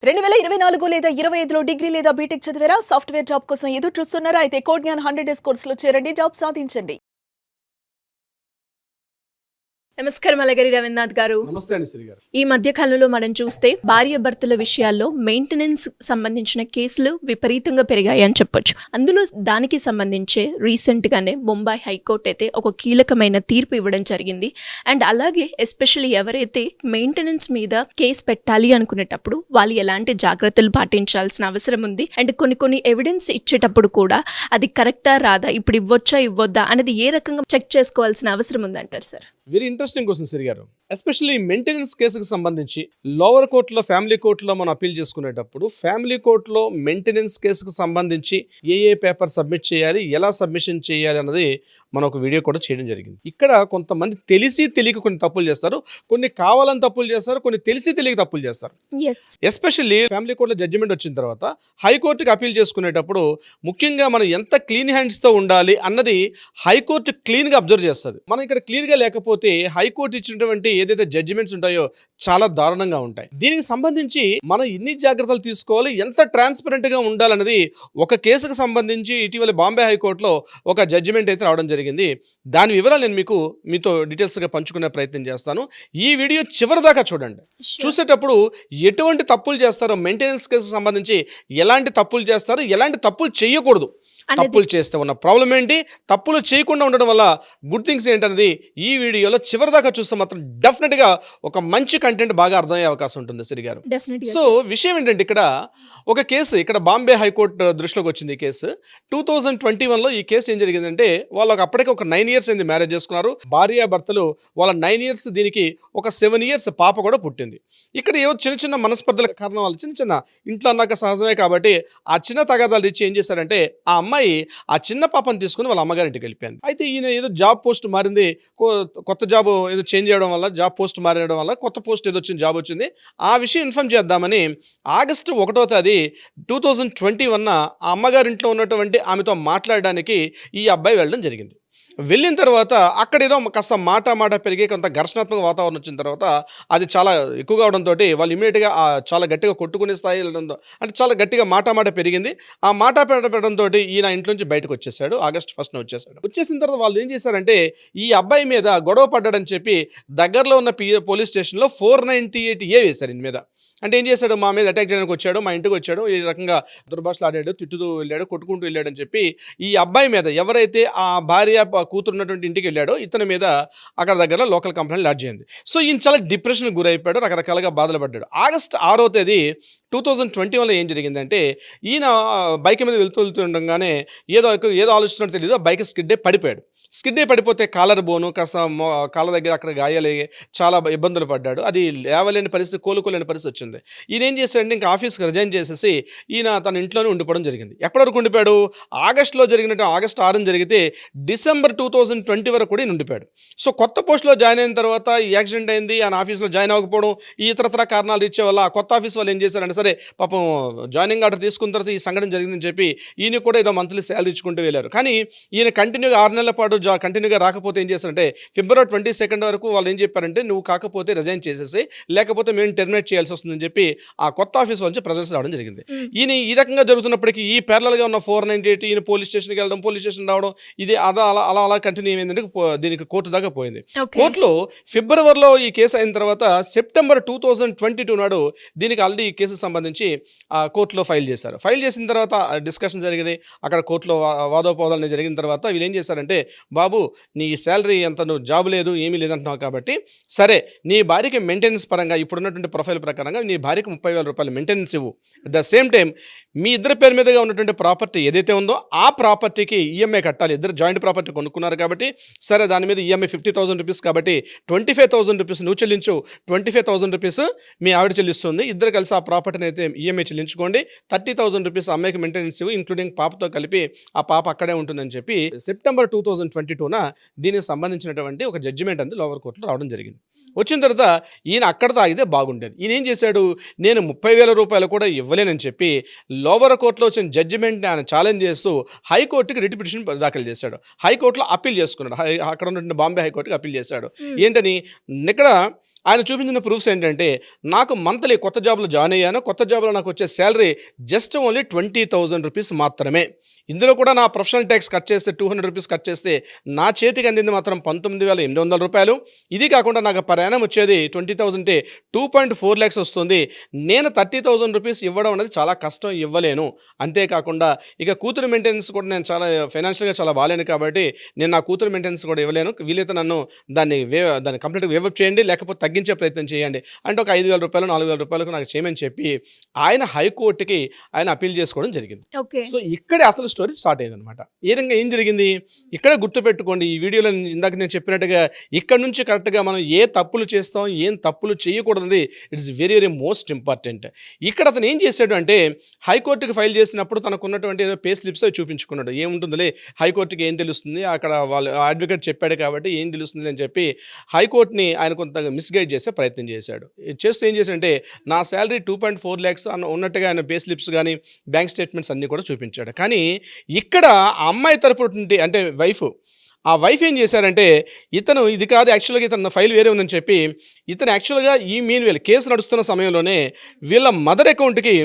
2024 లేదా 25లో డిగ్రీ లేదా బీటెక్ చదివారా? సాఫ్ట్‌వేర్ జాబ్ కోసం ఎదురు చూస్తున్నారా? అయితే కోడ్ జ్ఞాన్ 100 డేస్ కోర్సులో చేరండి. జాబ్ సాధించండి. నమస్కారం అలగరి రవీంద్రనాథ్ గారు. నమస్తే అండి శ్రీ గారు. ఈ మధ్య కాలంలో మనం చూస్తే భార్యాభర్తల విషయాల్లో మెయింటెనెన్స్ సంబంధించిన కేసులు విపరీతంగా పెరిగాయి అని చెప్పొచ్చు. అందులో దానికి సంబంధించే రీసెంట్ గానే ముంబై హైకోర్టు అయితే ఒక కీలకమైన తీర్పు ఇవ్వడం జరిగింది. అండ్ అలాగే ఎస్పెషల్లీ ఎవరైతే మెయింటెనెన్స్ మీద కేసు పెట్టాలి అనుకునేటప్పుడు వాళ్ళు ఎలాంటి జాగ్రత్తలు పాటించాల్సిన అవసరం ఉంది. అండ్ కొన్ని ఎవిడెన్స్ ఇచ్చేటప్పుడు కూడా అది కరెక్టా రాదా, ఇప్పుడు ఇవ్వొచ్చా ఇవ్వొద్దా అనేది ఏ రకంగా చెక్ చేసుకోవాల్సిన అవసరం ఉందంటారు sir? Very interesting question Sri గారు. ఎస్పెషల్లీ మెయింటెనెన్స్ కేసుకు సంబంధించి లోవర్ కోర్టులో, ఫ్యామిలీ కోర్టులో మనం అప్పీల్ చేసుకునేటప్పుడు ఫ్యామిలీ కోర్టులో మెయింటెనెన్స్ కేసుకు సంబంధించి ఏ పేపర్ సబ్మిట్ చేయాలి, ఎలా సబ్మిషన్ చేయాలి అన్నది మనం ఒక వీడియో కూడా చేయడం జరిగింది. ఇక్కడ కొంతమంది తెలిసి తెలియక కొన్ని తప్పులు చేస్తారు, కొన్ని కావాలని తప్పులు చేస్తారు, కొన్ని తెలిసి తెలియక తప్పులు చేస్తారు. ఎస్పెషల్లీ ఫ్యామిలీ కోర్టులో జడ్జిమెంట్ వచ్చిన తర్వాత హైకోర్టుకి అప్పీల్ చేసుకునేటప్పుడు ముఖ్యంగా మనం ఎంత క్లీన్ హ్యాండ్స్తో ఉండాలి అన్నది హైకోర్టు క్లీన్గా అబ్జర్వ్ చేస్తుంది. మనం ఇక్కడ క్లీన్గా లేకపోతే హైకోర్టు ఇచ్చినటువంటి ఏదైతే జడ్జిమెంట్స్ ఉంటాయో చాలా దారుణంగా ఉంటాయి. దీనికి సంబంధించి మనం ఎన్ని జాగ్రత్తలు తీసుకోవాలి, ఎంత ట్రాన్స్పరెంట్ గా ఉండాలన్నది ఒక కేసుకు సంబంధించి ఇటీవల బాంబే హైకోర్టులో ఒక జడ్జిమెంట్ అయితే రావడం జరిగింది. దాని వివరాలు నేను మీతో డీటెయిల్స్ గా పంచుకునే ప్రయత్నం చేస్తాను. ఈ వీడియో చివరి దాకా చూడండి. చూసేటప్పుడు ఎటువంటి తప్పులు చేస్తారో, మెయింటెనెన్స్ కేసుకు సంబంధించి ఎలాంటి తప్పులు చేస్తారో, ఎలాంటి తప్పులు చేయకూడదు, తప్పులు చేస్తే ఉన్న ప్రాబ్లం ఏంటి, తప్పులు చేయకుండా ఉండడం వల్ల గుడ్ థింగ్స్ ఏంటనేది ఈ వీడియోలో చివరిదాకా చూస్తే మాత్రం డెఫినెట్గా ఒక మంచి కంటెంట్ బాగా అర్థమయ్యే అవకాశం ఉంటుంది శ్రీ గారు. సో విషయం ఏంటంటే ఇక్కడ ఒక కేసు ఇక్కడ బాంబే హైకోర్టు దృష్టిలోకి వచ్చింది. ఈ కేసు 2021లో ఈ కేసు ఏం జరిగిందంటే వాళ్ళకి అప్పటికే ఒక 9 years అయింది మ్యారేజ్ చేసుకున్నారు. భార్యాభర్తలు వాళ్ళ 9 years, దీనికి ఒక 7 years పాప కూడా పుట్టింది. ఇక్కడ ఏవో చిన్న మనస్పర్ధల కారణం వల్ల చిన్న ఇంట్లో అన్నాక సహజమే కాబట్టి ఆ చిన్న తగాదాలు ఇచ్చి ఏం చేశారంటే ఆ అమ్మాయి ఆ చిన్న పాపను తీసుకుని వాళ్ళ అమ్మగారింటికి వెళ్ళిపోయింది. అయితే ఈయన ఏదో జాబ్ పోస్ట్ మారింది, కొత్త జాబ్ ఏదో చేంజ్ చేయడం వల్ల, జాబ్ పోస్ట్ మారడం వల్ల కొత్త పోస్ట్ ఏదో వచ్చింది, జాబ్ వచ్చింది. ఆ విషయం ఇన్ఫార్మ్ చేద్దామని ఆగస్టు 1వ తేదీ 2021 ఆ అమ్మగారింట్లో ఉన్నటువంటి ఆమెతో మాట్లాడడానికి ఈ అబ్బాయి వెళ్ళడం జరిగింది. వెళ్ళిన తర్వాత అక్కడ ఏదో కాస్త మాట పెరిగి కొంత ఘర్షణాత్మక వాతావరణం వచ్చిన తర్వాత అది చాలా ఎక్కువగా అవడంతో వాళ్ళు ఇమీడియట్గా చాలా గట్టిగా కొట్టుకునే స్థాయి వెళ్ళడంతో, అంటే చాలా గట్టిగా మాట పెరిగింది. ఆ మాట పెట్టడంతో ఈయన ఇంట్లో నుంచి బయటకు వచ్చేసాడు. ఆగస్ట్ 1న వచ్చేసాడు. వచ్చేసిన తర్వాత వాళ్ళు ఏం చేశారంటే ఈ అబ్బాయి మీద గొడవ పడ్డాడని చెప్పి దగ్గరలో ఉన్న పోలీస్ స్టేషన్లో 498A వేశారు ఈయన మీద. అంటే ఏం చేశాడు, మా మీద అటాక్ చేయడానికి వచ్చాడు, మా ఇంటికి వచ్చాడు, ఈ రకంగా దుర్భాషలు ఆడాడు, తిట్టుతూ వెళ్ళాడు, కొట్టుకుంటూ వెళ్ళాడు అని చెప్పి ఈ అబ్బాయి మీద, ఎవరైతే ఆ భార్య కూతురు ఉన్నటువంటి ఇంటికి వెళ్ళాడో ఇతని మీద అక్కడ దగ్గర లోకల్ కంప్లైంట్ లాడ్జ్ అయింది. సో ఈయన చాలా డిప్రెషన్కి గురైపోయాడు, రకరకాలుగా బాధలు పడ్డాడు. ఆగస్ట్ 6వ తేదీ 2021లో ఏం జరిగిందంటే ఈయన బైక్ మీద వెళ్తుండగానే ఏదో ఆలోచిస్తున్నట్టు తెలియదు, ఆ బైక్ స్కిడ్ అయి పడిపోతే కాలర్ బోను కాస్త కాళ్ళ దగ్గర అక్కడ గాయాలయ్యి చాలా ఇబ్బందులు పడ్డాడు. అది లేవలేని పరిస్థితి, కోలుకోలేని పరిస్థితి వచ్చింది. ఈయన ఏం చేశాడంటే ఇంకా ఆఫీస్కి రిజైన్ చేసేసి ఈయన తన ఇంట్లోనే ఉండిపోవడం జరిగింది. ఎప్పటి వరకు ఉండిపోయాడు, ఆగస్టులో జరిగినట్టు ఆగస్ట్ 6న జరిగితే డిసెంబర్ 2020 వరకు కూడా ఈయన ఉండిపోయాడు. సో కొత్త పోస్టులో జాయిన్ అయిన తర్వాత ఈ యాక్సిడెంట్ అయింది, ఆయన ఆఫీస్లో జాయిన్ అవ్వకపోవడం, ఈ ఇతరత్ర కారణాలు ఇచ్చే వల్ల ఆ కొత్త ఆఫీస్ వాళ్ళు ఏం చేశారంటే సరే పాపం జాయినింగ్ ఆర్డర్ తీసుకున్న తర్వాత ఈ సంఘటన జరిగిందని చెప్పి ఈయన కూడా ఏదో మంత్లీ శాలరీ ఇచ్చుకుంటూ వెళ్ళారు. కానీ ఈయన కంటిన్యూగా 6 నెలల పాటు కంటిన్యూగా రాకపోతే ఏం చేస్తారంటే ఫిబ్రవరి 22 వరకు వాళ్ళు ఏం చెప్పారంటే నువ్వు కాకపోతే రిజైన్ చేసేసి, లేకపోతే మేము టెర్మినేట్ చేయాల్సి వస్తుందని చెప్పి ఆ కొత్త ఆఫీస్ నుంచి ప్రెజర్స్ రావడం జరిగింది. ఈయన ఈ రకంగా జరుగుతున్నప్పటికీ ఈ ప్యారలల్గా ఉన్న 498 ఈయన పోలీస్ స్టేషన్కి వెళ్ళడం, పోలీస్ స్టేషన్ రావడం, ఇది అలా కంటిన్యూ అయిందంటే దీనికి కోర్టు దాకా పోయింది. కోర్టులో ఫిబ్రవరిలో ఈ కేసు అయిన తర్వాత సెప్టెంబర్ 2022 నాడు దీనికి ఆల్రెడీ ఈ కేసు సంబంధించి కోర్టులో ఫైల్ చేశారు. ఫైల్ చేసిన తర్వాత డిస్కషన్ జరిగింది, అక్కడ కోర్టులో వాదోపవాదాలు జరిగిన తర్వాత వీళ్ళు ఏం చేశారంటే బాబు నీ శాలరీ ఎంత, నువ్వు జాబ్ లేదు ఏమీ లేదంటున్నావు కాబట్టి సరే నీ భార్యకి మెయింటెనెన్స్ పరంగా ఇప్పుడున్నటువంటి ప్రొఫైల్ ప్రకారంగా నీ భార్యకి 30,000 రూపాయలు మెయింటెనెన్స్ ఇవ్వు. అట్ ద సేమ్ టైం మీ ఇద్దరి పేరు మీదుగా ఉన్నటువంటి ప్రాపర్టీ ఏదైతే ఉందో ఆ ప్రాపర్టీకి ఈఎంఐ కట్టాలి. ఇద్దరు జాయింట్ ప్రాపర్టీ కొనుక్కున్నారు కాబట్టి సరే దాని మీద ఈఎంఐ 50,000 రూపీస్ కాబట్టి 25,000 రూపీస్ నువ్వు చెల్లించు, 25,000 రూపీస్ మీ ఆవిడ చెల్లిస్తుంది. ఇద్దరు కలిసి ఆ ప్రాపర్టీని అయితే ఈఎంఐ చెల్లించుకోండి. 30,000 రూపీస్ అమ్మాయికి మెయింటెనెన్స్ ఇవ్వు, ఇంక్లూడింగ్ పాపతో కలిపి ఆ పాప అక్కడే ఉంటుందని చెప్పి సెప్టెంబర్ 2022న దీనికి సంబంధించినటువంటి ఒక జడ్జిమెంట్ అంది లోవర్ కోర్టులో రావడం జరిగింది. వచ్చిన తర్వాత ఈయన అక్కడ తాగితే బాగుండేది. ఈయన ఏం చేశాడు, నేను 30,000 రూపాయలు కూడా ఇవ్వలేనని చెప్పి లోవర్ కోర్టులో వచ్చిన జడ్జిమెంట్ని ఆయన ఛాలెంజ్ చేస్తూ హైకోర్టుకి రిట్ పిటిషన్ దాఖలు చేశాడు. హైకోర్టులో అప్పీల్ చేసుకున్నాడు. అక్కడ ఉన్నటువంటి బాంబే హైకోర్టుకి అప్పీల్ చేశాడు. ఏంటని ఇక్కడ ఆయన చూపించిన ప్రూఫ్స్ ఏంటంటే నాకు మంత్లీ కొత్త జాబ్లో జాయిన్ అయ్యాను, కొత్త జాబ్లో నాకు వచ్చే శాలరీ జస్ట్ ఓన్లీ 20,000 రూపీస్ మాత్రమే. ఇందులో కూడా నా ప్రొఫెషనల్ ట్యాక్స్ కట్ చేస్తే 200 రూపీస్ కట్ చేస్తే నా చేతికి అందింది మాత్రం 19,800 రూపాయలు. ఇది కాకుండా నాకు ప్రయాణం వచ్చేది 20,000 అంటే 2.4 lakhs వస్తుంది. నేను 30,000 రూపీస్ ఇవ్వడం అనేది చాలా కష్టం, ఇవ్వలేను. అంతేకాకుండా ఇక కూతురు మెయింటెనెన్స్ కూడా నేను చాలా ఫైనాన్షియల్గా చాలా బాగాలేను కాబట్టి నేను నా కూతురు మెయింటెనెన్స్ కూడా ఇవ్వలేను. వీలైతే నన్ను దాన్ని కంప్లీట్గా వేవప్ చేయండి, లేకపోతే తగ్గించే ప్రయత్నం చేయండి అంటే ఒక 5,000 రూపాయలు 4,000 రూపాయలకు నాకు చేయమని చెప్పి ఆయన హైకోర్టుకి ఆయన అప్పీల్ చేసుకోవడం జరిగింది. సో ఇక్కడే అసలు స్టోరీ స్టార్ట్ అయింది అనమాట. ఏ విధంగా ఏం జరిగింది ఇక్కడే గుర్తుపెట్టుకోండి. ఈ వీడియోలో ఇందాక నేను చెప్పినట్టుగా ఇక్కడ నుంచి కరెక్ట్గా మనం ఏ తప్పులు చేస్తాం, ఏం తప్పులు చేయకూడదు, it's very very most important. ఇక్కడ అతను ఏం చేశాడు అంటే హైకోర్టుకి ఫైల్ చేసినప్పుడు తనకు ఉన్నటువంటి ఏదో పే స్లిప్స్ అవి చూపించుకున్నాడు. ఏముంటుందిలే హైకోర్టుకి ఏం తెలుస్తుంది, అక్కడ వాళ్ళు అడ్వకేట్ చెప్పాడు కాబట్టి ఏం తెలుస్తుంది అని చెప్పి హైకోర్టుని ఆయన కొంత మిస్గైడ్ చేసే ప్రయత్నం చేశాడు. చేస్తూ ఏం చేశాడంటే నా శాలరీ 2.4 lakhs ఉన్నట్టుగా ఆయన పే స్లిప్స్ కానీ బ్యాంక్ స్టేట్మెంట్స్ అన్నీ కూడా చూపించాడు. కానీ ఇక్కడ ఆ అమ్మాయి తరపు అంటే ఆ వైఫ్ ఏం చేశారంటే ఇతను ఇది కాదు యాక్చువల్గా ఇతను ఫైల్ వేరే ఉందని చెప్పి ఇతను యాక్చువల్గా ఈ మీన్ కేసు నడుస్తున్న సమయంలోనే వీళ్ళ మదర్ అకౌంట్కి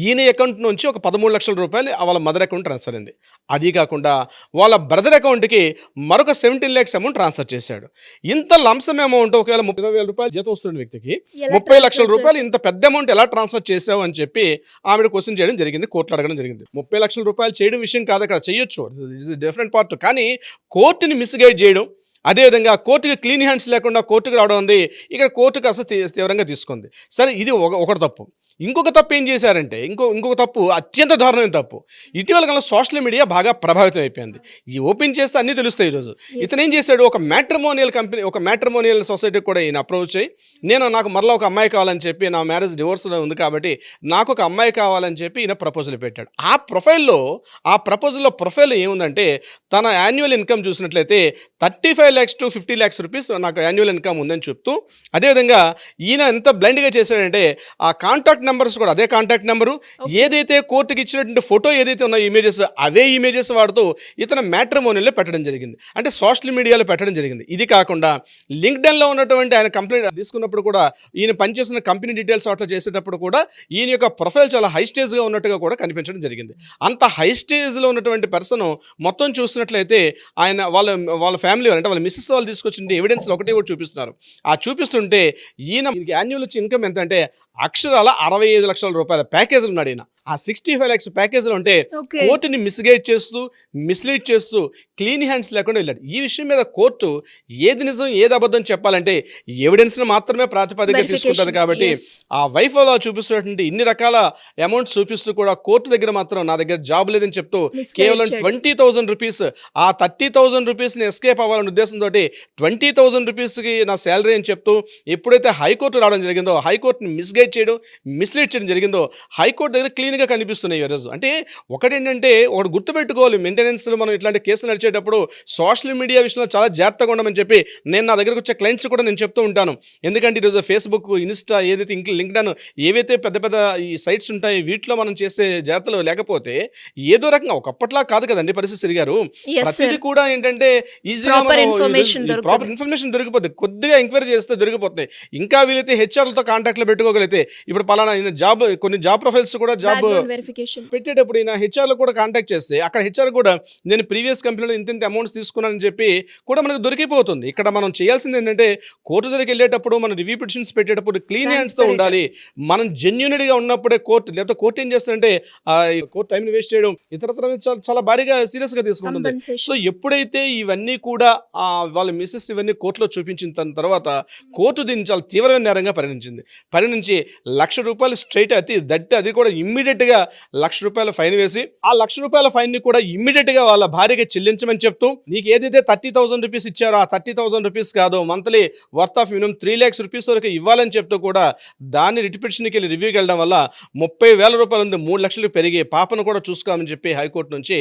ఈయన అకౌంట్ నుంచి ఒక 13 లక్షల రూపాయలు వాళ్ళ మదర్ అకౌంట్ ట్రాన్స్ఫర్ అయింది. అది కాకుండా వాళ్ళ బ్రదర్ అకౌంట్కి మరొక 17 lakhs అమౌంట్ ట్రాన్స్ఫర్ చేశాడు. ఇంత లంసమ్ అమౌంట్ ఒకవేళ 30,000 రూపాయలు జీతం వస్తున్న వ్యక్తికి 30 లక్షల రూపాయలు ఇంత పెద్ద అమౌంట్ ఎలా ట్రాన్స్ఫర్ చేసావు అని చెప్పి ఆవిడ క్వశ్చన్ చేయడం జరిగింది, కోర్టులో అడగడం జరిగింది. 30 లక్షల రూపాయలు చేయడం విషయం కాదు, అక్కడ చేయొచ్చు, ఇట్స్ డిఫరెంట్ పార్ట్. కానీ కోర్టుని మిస్గైడ్ చేయడం, అదేవిధంగా కోర్టుకి క్లీన్ హ్యాండ్స్ లేకుండా కోర్టుకు రావడం ఉంది. ఇక్కడ కోర్టుకు అసలు తీవ్రంగా తీసుకుంది. సరే ఇది ఒకటి తప్పు. ఇంకొక తప్పు ఏం చేశారంటే ఇంకొక తప్పు అత్యంత దారుణమైన తప్పు. ఇటీవల కాలంలో సోషల్ మీడియా బాగా ప్రభావితం అయిపోయింది. ఈ ఓపెన్ చేస్తే అన్నీ తెలుస్తాయి. ఈరోజు ఇతను ఏం చేశాడు, ఒక మ్యాట్రిమోనియల్ కంపెనీ, ఒక మ్యాట్రిమోనియల్ సొసైటీకి కూడా ఈయన అప్రోచ్ అయ్యి నాకు మరలా ఒక అమ్మాయి కావాలని చెప్పి, నా మ్యారేజ్ డివోర్స్లో ఉంది కాబట్టి నాకు ఒక అమ్మాయి కావాలని చెప్పి ఈయన ప్రపోజల్ పెట్టాడు. ఆ ప్రపోజల్లో ప్రొఫైల్ ఏముందంటే తన యాన్యువల్ ఇన్కమ్ చూసినట్లయితే 35 lakhs to 50 lakhs రూపీస్ నాకు యాన్యువల్ ఇన్కమ్ ఉందని చెప్తూ, అదేవిధంగా ఈయన ఎంత బ్లైండ్గా చేశాడంటే ఆ కాంటాక్ట్ నెంబర్స్ కూడా అదే కాంటాక్ట్ నెంబరు, ఏదైతే కోర్టుకి ఇచ్చినటువంటి ఫోటో ఏదైతే ఉన్న ఇమేజెస్ అవే ఇమేజెస్ వాడుతూ ఇతను మ్యాట్రిమోనియల్లో పెట్టడం జరిగింది, అంటే సోషల్ మీడియాలో పెట్టడం జరిగింది. ఇది కాకుండా లింక్డ్ఇన్లో ఉన్నటువంటి ఆయన కంప్లైంట్ తీసుకున్నప్పుడు కూడా ఈయన పనిచేసిన కంపెనీ డీటెయిల్స్ వాటిలో చేసేటప్పుడు కూడా ఈయన యొక్క ప్రొఫైల్ చాలా హై స్టేజ్గా ఉన్నట్టుగా కూడా కనిపించడం జరిగింది. అంత హై స్టేజ్లో ఉన్నటువంటి పర్సన్ మొత్తం చూసినట్లయితే ఆయన వాళ్ళ ఫ్యామిలీ అంటే వాళ్ళ మిస్సెస్ వాళ్ళు తీసుకొచ్చిన ఎవిడెన్స్ ఒకటి కూడా చూపిస్తున్నారు. ఆ చూపిస్తుంటే ఈయన యాన్యువల్ వచ్చే ఇన్కమ్ ఎంత అంటే అక్షరాల 65 లక్షల రూపాయల ప్యాకేజీలు ఉన్నాడు ఈయన. ఆ 65 lakhs ప్యాకేజీలు ఉంటే కోర్టుని మిస్గైడ్ చేస్తూ మిస్లీడ్ చేస్తూ క్లీన్ హ్యాండ్స్ లేకుండా వెళ్ళాడు. ఈ విషయం మీద కోర్టు ఏది నిజం ఏది అబద్ధం చెప్పాలంటే ఎవిడెన్స్ని మాత్రమే ప్రాతిపదికగా తీసుకుంటుంది. కాబట్టి ఆ వైఫ్ అలా చూపిస్తున్నటువంటి ఇన్ని రకాల అమౌంట్స్ చూపిస్తూ కూడా కోర్టు దగ్గర మాత్రం నా దగ్గర జాబ్ లేదని చెప్తూ కేవలం 20,000 రూపీస్, ఆ 30,000 రూపీస్ని ఎస్కేప్ అవ్వాలనే ఉద్దేశంతో 20,000 రూపీస్కి నా శాలరీ అని చెప్తూ ఎప్పుడైతే హైకోర్టు రావడం జరిగిందో, హైకోర్టుని మిస్గైడ్ చేయడం మిస్లీడ్ చేయడం జరిగిందో హైకోర్టు దగ్గర క్లీన్గా కనిపిస్తున్నాయి ఈరోజు. అంటే ఒకటి గుర్తుపెట్టుకోవాలి, మెయింటెనెన్స్లో మనం ఇట్లాంటి కేసులు నడిచేటప్పుడు సోషల్ మీడియా విషయంలో చాలా జాగ్రత్తగా ఉండమని చెప్పి నేను నా దగ్గరకు వచ్చే క్లయింట్స్ కూడా నేను చెప్తూ ఉంటాను. ఎందుకంటే ఈరోజు ఫేస్బుక్, ఇన్స్టా, ఏదైతే లింక్డ్ఇన్, ఏవైతే పెద్ద పెద్ద ఈ సైట్స్ ఉంటాయి వీటిలో మనం చేసే జాగ్రత్తలు లేకపోతే ఏదో రకంగా ఒకప్పట్లా కాదు కదండి పరిస్థితి తిరిగారు. ప్రతిదీ కూడా ఏంటంటే ఈజీగా ప్రాపర్ ఇన్ఫర్మేషన్ దొరికిపోతుంది, కొద్దిగా ఎంక్వైరీ చేస్తే దొరికిపోతాయి. ఇంకా వీలైతే హెచ్ఆర్లతో కాంటాక్ట్లో పెట్టుకోగలిగితే ఇప్పుడు పలానా జాబ్, కొన్ని జాబ్ ప్రొఫైల్స్ కూడా జాబ్ పెట్టేటప్పుడు ఈయన హెచ్ఆర్లో కూడా కాంటాక్ట్ చేస్తే అక్కడ హెచ్ఆర్ కూడా నేను ప్రీవియస్ కంపెనీలో ఇంత అమౌంట్స్ తీసుకున్నానని చెప్పి కూడా మనకు దొరికిపోతుంది. ఇక్కడ మనం చేయాల్సింది ఏంటంటే కోర్టు దగ్గరికి వెళ్ళేటప్పుడు మనం రివ్యూ పిటిషన్స్ పెట్టేటప్పుడు క్లీన్ హ్యాండ్స్తో ఉండాలి. మనం జెన్యూన్గా ఉన్నప్పుడే కోర్టు, లేకపోతే కోర్టు ఏం చేస్తుందంటే కోర్టు టైంని వేస్ట్ చేయడం ఇతరత్ర చాలా భారీగా సీరియస్గా తీసుకుంటుంది. సో ఎప్పుడైతే ఇవన్నీ కూడా వాళ్ళ మిస్సెస్ ఇవన్నీ కోర్టులో చూపించిన తర్వాత కోర్టు దీన్ని చాలా తీవ్రమైన నేరంగా పరిగణించి 1,00,000 రూపాయలు స్ట్రైట్ అది కూడా ఇమ్మీడియట్గా 1,00,000 రూపాయల ఫైన్ వేసి ఆ 1,00,000 రూపాయల ఫైన్ని కూడా ఇమ్మీడియట్గా వాళ్ళ భార్యకి చెల్లించమని చెప్తూ నీకు ఏదైతే 30,000 రూపీస్ ఇచ్చారో ఆ 30,000 రూపీస్ కాదు, monthly worth of minimum 3 lakhs rupees వరకు ఇవ్వాలని చెప్తూ కూడా దాన్ని రిటిపిటిషన్కి వెళ్ళి రివ్యూకి వెళ్ళడం వల్ల 30,000 రూపాయలు ఉంది, 3 లక్షలు పెరిగి పాపను కూడా చూసుకోమని చెప్పి హైకోర్టు నుంచి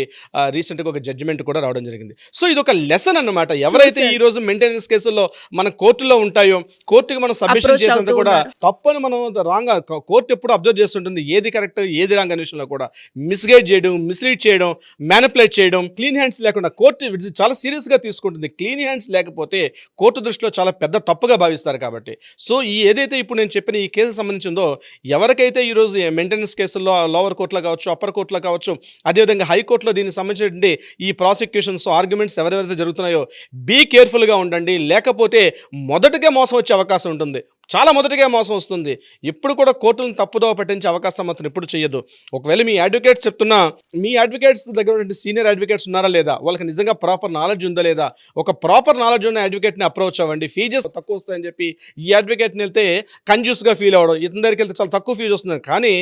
రీసెంట్గా ఒక జడ్జిమెంట్ కూడా రావడం జరిగింది. సో ఇది ఒక లెసన్ అన్నమాట. ఎవరైతే ఈ రోజు మెయింటెనెన్స్ కేసుల్లో మన కోర్టులో ఉంటాయో కోర్టుకి మనం సబ్మిషన్ చేసేంత కూడా తప్పని మనం రాంగ్ కోర్టు ఎప్పుడు అబ్జర్వ్ చేస్తుంటుంది, ఏది కరెక్ట్ ఏది రాంగ్ అనే విషయంలో కూడా మిస్గైడ్ చేయడం, మిస్లీడ్ చేయడం, మ్యానిపులేట్ చేయడం, క్లీన్ హ్యాండ్స్ లేకుండా కోర్టు ఇది చాలా సీరియస్గా తీసుకుంటుంది. క్లీన్ హ్యాండ్స్ లేకపోతే కోర్టు దృష్టిలో చాలా పెద్ద తప్పుగా భావిస్తారు కాబట్టి. సో ఈ ఏదైతే ఇప్పుడు నేను చెప్పిన ఈ కేసు సంబంధించిందో ఎవరికైతే ఈరోజు మెయింటెనెన్స్ కేసుల్లో లోవర్ కోర్టులో కావచ్చు, అప్పర్ కోర్టులో కావచ్చు, అదేవిధంగా హైకోర్టులో దీనికి సంబంధించినటువంటి ఈ ప్రాసిక్యూషన్స్ ఆర్గ్యుమెంట్స్ ఎవరెవరైతే జరుగుతున్నాయో బీ కేర్ఫుల్గా ఉండండి. లేకపోతే మొదటగా మోసం వచ్చే అవకాశం ఉంటుంది. చాలా మొదటిగా మోసం వస్తుంది. ఎప్పుడు కూడా కోర్టులను తప్పుదోవ పట్టించే అవకాశం మాత్రం ఎప్పుడు చేయొద్దు. ఒకవేళ మీ అడ్వకేట్స్ చెప్తున్నా, మీ అడ్వకేట్స్ దగ్గర ఉన్నటువంటి సీనియర్ అడ్వకేట్స్ ఉన్నారా లేదా, వాళ్ళకి నిజంగా ప్రాపర్ నాలెడ్జ్ ఉందా లేదా, ఒక ప్రాపర్ నాలెడ్జ్ ఉన్న అడ్వకేట్ని అప్రోచ్ అవ్వండి. ఫీజెస్ తక్కువ వస్తాయని చెప్పి ఈ అడ్వకేట్ని వెళ్తే కన్జ్యూస్గా ఫీల్ అవ్వడం, ఇతని దగ్గరికి వెళ్తే చాలా తక్కువ ఫీజు వస్తుంది. కానీ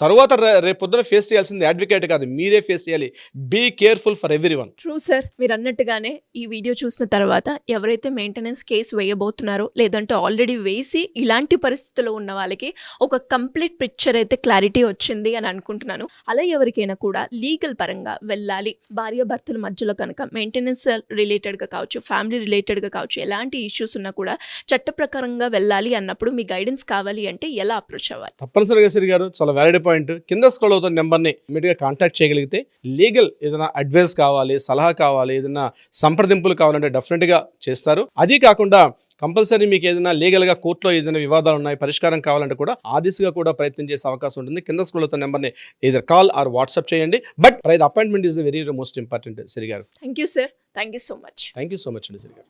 తర్వాత రేపు పొద్దున ఫేస్ చేయాల్సింది అడ్వకేట్ కాదు, మీరే ఫేస్ చేయాలి. Be careful for every one. True sir, మీరు అన్నట్టుగానే ఈ వీడియో చూసిన తర్వాత ఎవరైతే మెయింటెనెన్స్ కేసు వేయబోతున్నారో లేదంటే ఆల్రెడీ వేసి ఇలాంటి పరిస్థితుల్లో ఉన్న వాళ్ళకి ఒక కంప్లీట్ పిక్చర్ అయితే క్లారిటీ వచ్చింది అని అనుకుంటున్నాను. అలా ఎవరికైనా కూడా లీగల్ పరంగా వెళ్ళాలి, భార్యాభర్తల మధ్యలో కనుక మెయింటెనెన్స్ రిలేటెడ్గా కావచ్చు, ఫ్యామిలీ రిలేటెడ్గా కావచ్చు, ఎలాంటి ఇష్యూస్ ఉన్నా కూడా చట్ట ప్రకారంగా వెళ్ళాలి అన్నప్పుడు మీ గైడెన్స్ కావాలి అంటే ఎలా అప్రోచ్ అవ్వాలి? తప్పనిసరిగా సిరి గారు, చాలా వ్యాలిడ్ పాయింట్. కింద స్క్రోల్ అవుతున్న నెంబర్ని ఇమీడియట్గా కాంటాక్ట్ చేయగలిగితే లీగల్ ఏదైనా అడ్వైస్ కావాలి, సలహా కావాలి, ఏదైనా సంప్రదింపులు కావాలంటే డెఫినెట్గా చేస్తారు. అది కాకుండా కంపల్సరీ మీకు ఏదైనా లీగల్గా కోర్టులో ఏదైనా వివాదాలు ఉన్నాయి, పరిష్కారం కావాలంటే కూడా ఆ దిశగా కూడా ప్రయత్నం చేసే అవకాశం ఉంటుంది. కింద స్క్రోల్ అవుతున్న నెంబర్ని either కాల్ ఆర్ వాట్సాప్ చేయండి. But appointment is the very most important Siri గారు. Thank you sir, thank you so much. Thank you so much అండి సిరి గారు.